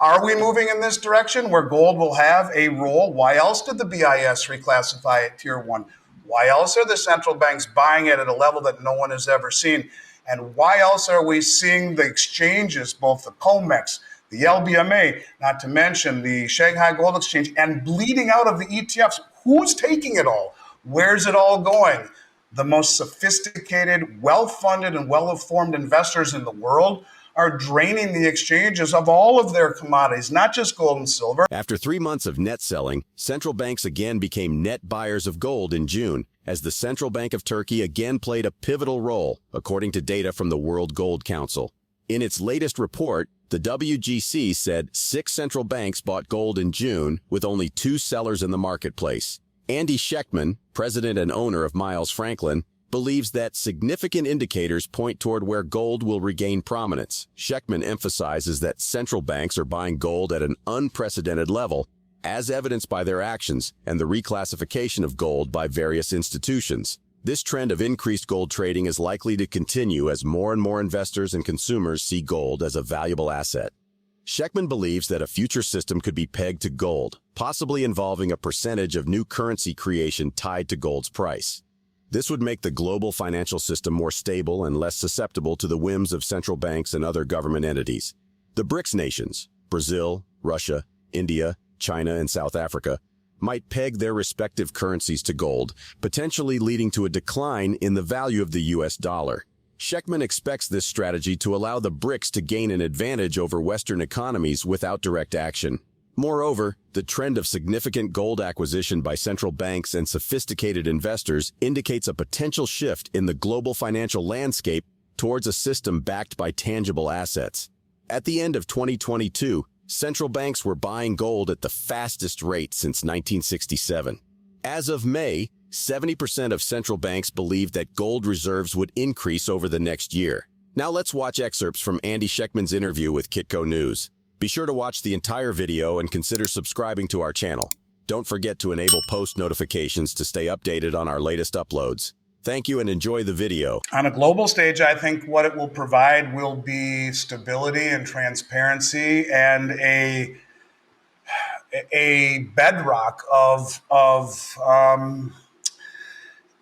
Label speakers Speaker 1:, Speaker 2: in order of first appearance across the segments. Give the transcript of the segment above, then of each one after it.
Speaker 1: Are we moving in this direction where gold will have a role? Why else did the BIS reclassify it tier one? Why else are the central banks buying it at a level that no one has ever seen? And why else are we seeing the exchanges, both the COMEX, the LBMA, not to mention the Shanghai Gold Exchange, and bleeding out of the ETFs? Who's taking it all? Where's it all going? The most sophisticated, well-funded, and well-informed investors in the world are draining the exchanges of all of their commodities, not just gold and silver.
Speaker 2: After 3 months of net selling, central banks again became net buyers of gold in June, as the Central Bank of Turkey again played a pivotal role, according to data from the World Gold Council. In its latest report, the WGC said 6 central banks bought gold in June, with only 2 sellers in the marketplace. Andy Schectman, president and owner of Miles Franklin, believes that significant indicators point toward where gold will regain prominence. Schectman emphasizes that central banks are buying gold at an unprecedented level, as evidenced by their actions and the reclassification of gold by various institutions. This trend of increased gold trading is likely to continue as more and more investors and consumers see gold as a valuable asset. Schectman believes that a future system could be pegged to gold, possibly involving a percentage of new currency creation tied to gold's price. This would make the global financial system more stable and less susceptible to the whims of central banks and other government entities. The BRICS nations, Brazil, Russia, India, China, and South Africa, might peg their respective currencies to gold, potentially leading to a decline in the value of the US dollar. Schectman expects this strategy to allow the BRICS to gain an advantage over Western economies without direct action. Moreover, the trend of significant gold acquisition by central banks and sophisticated investors indicates a potential shift in the global financial landscape towards a system backed by tangible assets. At the end of 2022, central banks were buying gold at the fastest rate since 1967. As of May, 70% of central banks believed that gold reserves would increase over the next year. Now let's watch excerpts from Andy Schectman's interview with Kitco News. Be sure to watch the entire video and consider subscribing to our channel. Don't forget to enable post notifications to stay updated on our latest uploads. Thank you and enjoy the video.
Speaker 1: On a global stage, I think what it will provide will be stability and transparency and a bedrock of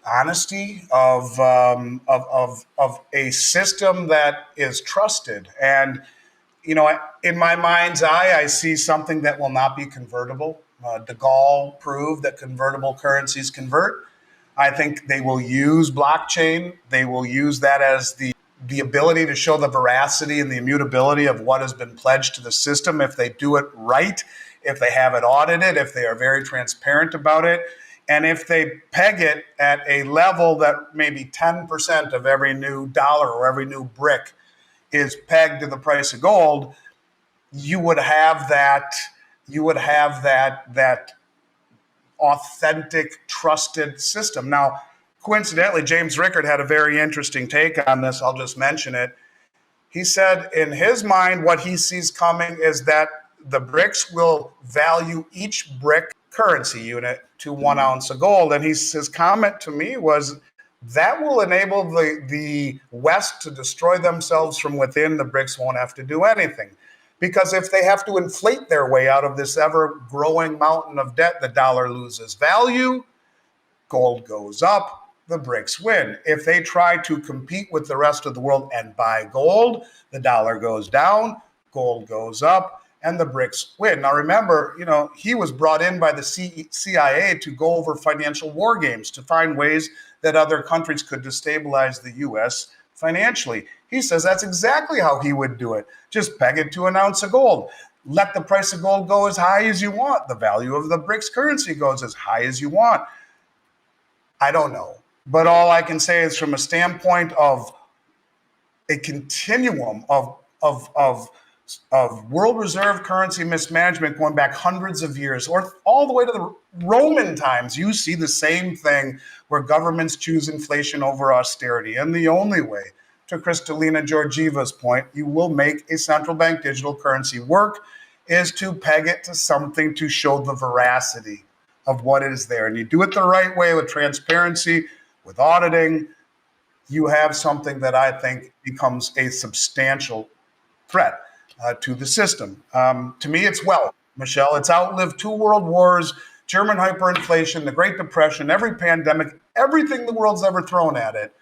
Speaker 1: honesty, of a system that is trusted. And you know, in my mind's eye, I see something that will not be convertible. De Gaulle proved that convertible currencies convert. I think they will use blockchain. They will use that as the ability to show the veracity and the immutability of what has been pledged to the system if they do it right, if they have it audited, if they are very transparent about it, and if they peg it at a level that maybe 10% of every new dollar or every new brick is pegged to the price of gold, you would have that authentic, trusted system. Now, coincidentally, James Rickard had a very interesting take on this. I'll just mention it. He said in his mind, what he sees coming is that the BRICS will value each brick currency unit to 1 ounce of gold. And his comment to me was, that will enable the West to destroy themselves from within. The BRICS won't have to do anything. Because if they have to inflate their way out of this ever-growing mountain of debt, the dollar loses value, gold goes up, the BRICS win. If they try to compete with the rest of the world and buy gold, the dollar goes down, gold goes up, and the BRICS win. Now remember, you know, he was brought in by the CIA to go over financial war games, to find ways that other countries could destabilize the U.S. financially. He says that's exactly how he would do it. Just peg it to 1 ounce of gold. Let the price of gold go as high as you want. The value of the BRICS currency goes as high as you want. I don't know. But all I can say is from a standpoint of a continuum of world reserve currency mismanagement going back hundreds of years, or all the way to the Roman times, you see the same thing where governments choose inflation over austerity. And the only way, to Kristalina Georgieva's point, you will make a central bank digital currency work is to peg it to something to show the veracity of what is there. And you do it the right way with transparency, with auditing, you have something that I think becomes a substantial threat. to the system. To me, it's wealth, Michelle. It's outlived 2 world wars, German hyperinflation, the Great Depression, every pandemic, everything the world's ever thrown at it.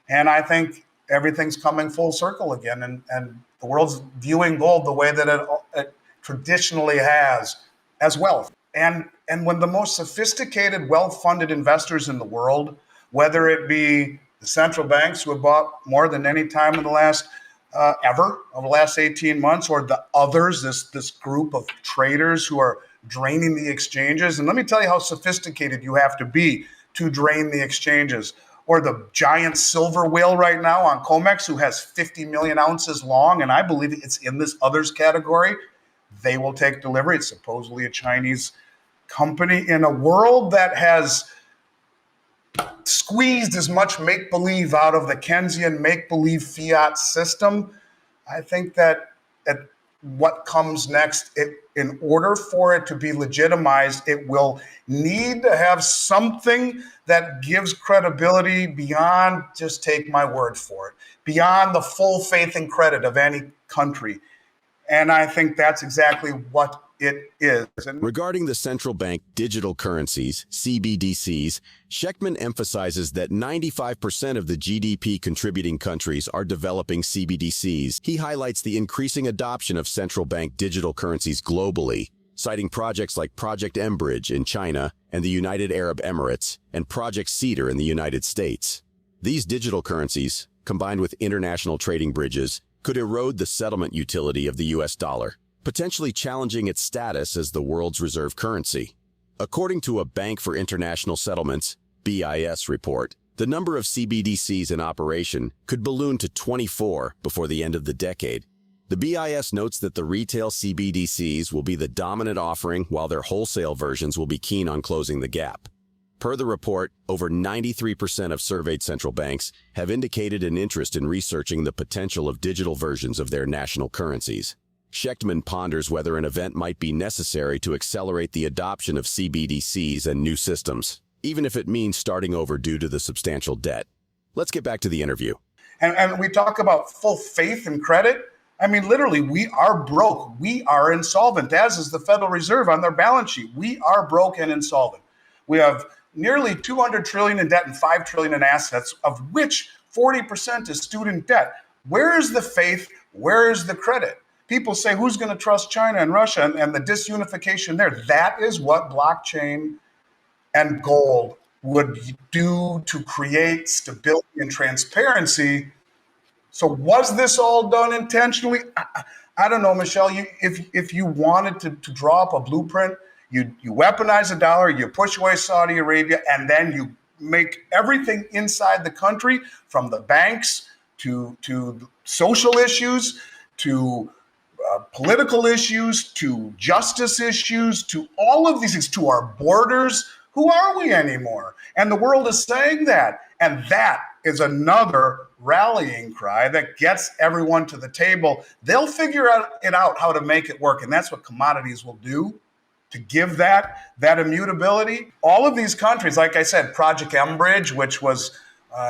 Speaker 1: And I think everything's coming full circle again. And the world's viewing gold the way that it traditionally has, as wealth. And when the most sophisticated, well-funded investors in the world, whether it be the central banks who have bought more than any time in the last ever over the last 18 months, or the others, this group of traders who are draining the exchanges. And let me tell you how sophisticated you have to be to drain the exchanges. Or the giant silver whale right now on COMEX, who has 50 million ounces long, and I believe it's in this others category. They will take delivery. It's supposedly a Chinese company in a world that has squeezed as much make-believe out of the Keynesian make-believe fiat system. I think that what comes next, in order for it to be legitimized, it will need to have something that gives credibility beyond just take my word for it, beyond the full faith and credit of any country. And I think that's exactly what it is.
Speaker 2: Regarding the central bank digital currencies, CBDCs, Schectman emphasizes that 95% of the GDP contributing countries are developing CBDCs. He highlights the increasing adoption of central bank digital currencies globally, citing projects like Project Mbridge in China and the United Arab Emirates and Project Cedar in the United States. These digital currencies, combined with international trading bridges, could erode the settlement utility of the US dollar, potentially challenging its status as the world's reserve currency. According to a Bank for International Settlements, BIS report, the number of CBDCs in operation could balloon to 24 before the end of the decade. The BIS notes that the retail CBDCs will be the dominant offering, while their wholesale versions will be keen on closing the gap. Per the report, over 93% of surveyed central banks have indicated an interest in researching the potential of digital versions of their national currencies. Schectman ponders whether an event might be necessary to accelerate the adoption of CBDCs and new systems, even if it means starting over due to the substantial debt. Let's get back to the interview.
Speaker 1: And we talk about full faith and credit. I mean, literally, we are broke. We are insolvent, as is the Federal Reserve on their balance sheet. We are broke and insolvent. We have nearly 200 trillion in debt and 5 trillion in assets, of which 40% is student debt. Where is the faith? Where is the credit? People say, who's going to trust China and Russia and the disunification there? That is what blockchain and gold would do to create stability and transparency. So was this all done intentionally? I don't know, Michelle. If you wanted to draw up a blueprint, you weaponize the dollar, you push away Saudi Arabia, and then you make everything inside the country, from the banks to social issues, to political issues, to justice issues, to all of these things, to our borders. Who are we anymore? And the world is saying that. And that is another rallying cry that gets everyone to the table. They'll figure it out how to make it work. And that's what commodities will do, to give that immutability. All of these countries, like I said, Project Mbridge, which was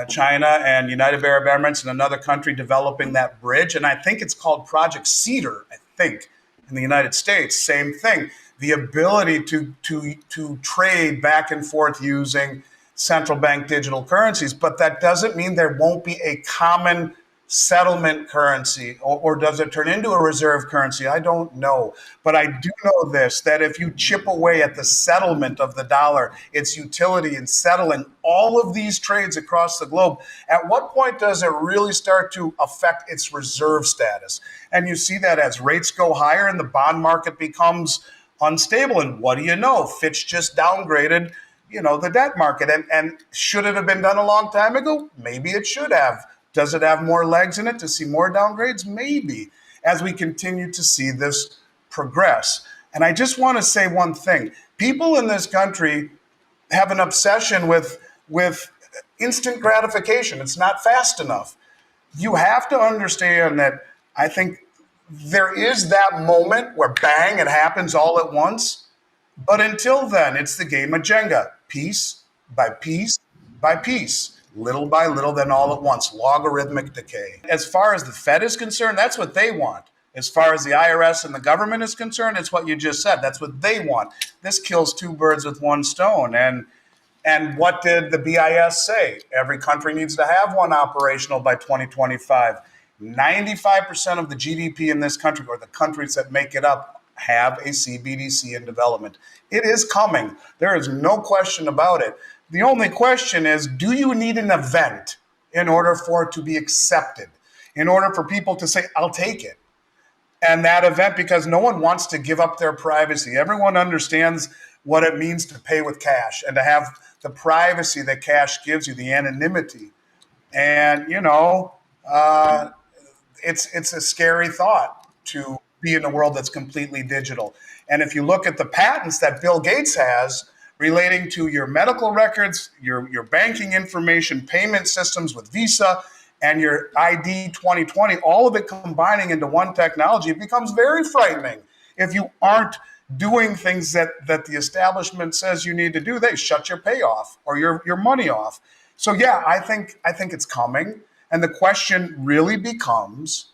Speaker 1: China and United Arab Emirates and another country developing that bridge. And I think it's called Project Cedar, I think, in the United States. Same thing. The ability to trade back and forth using central bank digital currencies. But that doesn't mean there won't be a common settlement currency, or does it turn into a reserve currency? I don't know. But I do know this, that if you chip away at the settlement of the dollar, its utility in settling all of these trades across the globe, at what point does it really start to affect its reserve status? And you see that as rates go higher and the bond market becomes unstable. And what do you know? Fitch just downgraded, the debt market. And should it have been done a long time ago? Maybe it should have. Does it have more legs in it to see more downgrades? Maybe, as we continue to see this progress. And I just want to say one thing. People in this country have an obsession with instant gratification. It's not fast enough. You have to understand that I think there is that moment where bang, it happens all at once. But until then, it's the game of Jenga, piece by piece by piece. Little by little, then all at once, logarithmic decay. As far as the Fed is concerned, that's what they want. As far as the IRS and the government is concerned, it's what you just said. That's what they want. This kills two birds with one stone. And what did the BIS say? Every country needs to have one operational by 2025. 95% of the GDP in this country, or the countries that make it up, have a CBDC in development. It is coming. There is no question about it. The only question is, do you need an event in order for it to be accepted? In order for people to say, I'll take it? And that event, because no one wants to give up their privacy. Everyone understands what it means to pay with cash and to have the privacy that cash gives you, the anonymity. And, it's a scary thought to be in a world that's completely digital. And if you look at the patents that Bill Gates has relating to your medical records, your banking information, payment systems with Visa, and your ID 2020, all of it combining into one technology, it becomes very frightening. If you aren't doing things that the establishment says you need to do, they shut your pay off or your money off. So yeah, I think it's coming. And the question really becomes,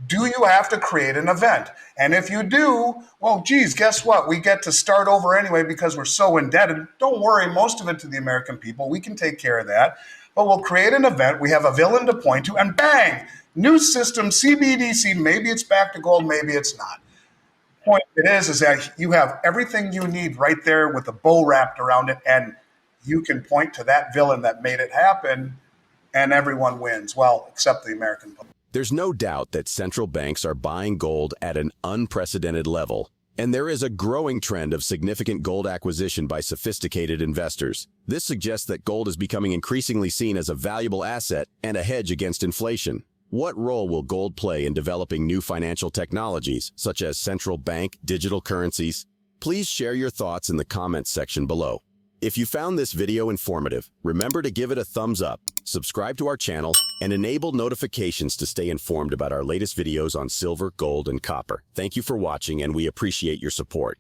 Speaker 1: do you have to create an event? And if you do, well, geez, guess what? We get to start over anyway because we're so indebted. Don't worry, most of it to the American people. We can take care of that. But we'll create an event, we have a villain to point to, and bang, new system, CBDC, maybe it's back to gold, maybe it's not. Point is that you have everything you need right there with a bow wrapped around it, and you can point to that villain that made it happen, and everyone wins. Well, except the American public.
Speaker 2: There's no doubt that central banks are buying gold at an unprecedented level, and there is a growing trend of significant gold acquisition by sophisticated investors. This suggests that gold is becoming increasingly seen as a valuable asset and a hedge against inflation. What role will gold play in developing new financial technologies, such as central bank digital currencies? Please share your thoughts in the comments section below. If you found this video informative, remember to give it a thumbs up, subscribe to our channel, and enable notifications to stay informed about our latest videos on silver, gold, and copper. Thank you for watching, and we appreciate your support.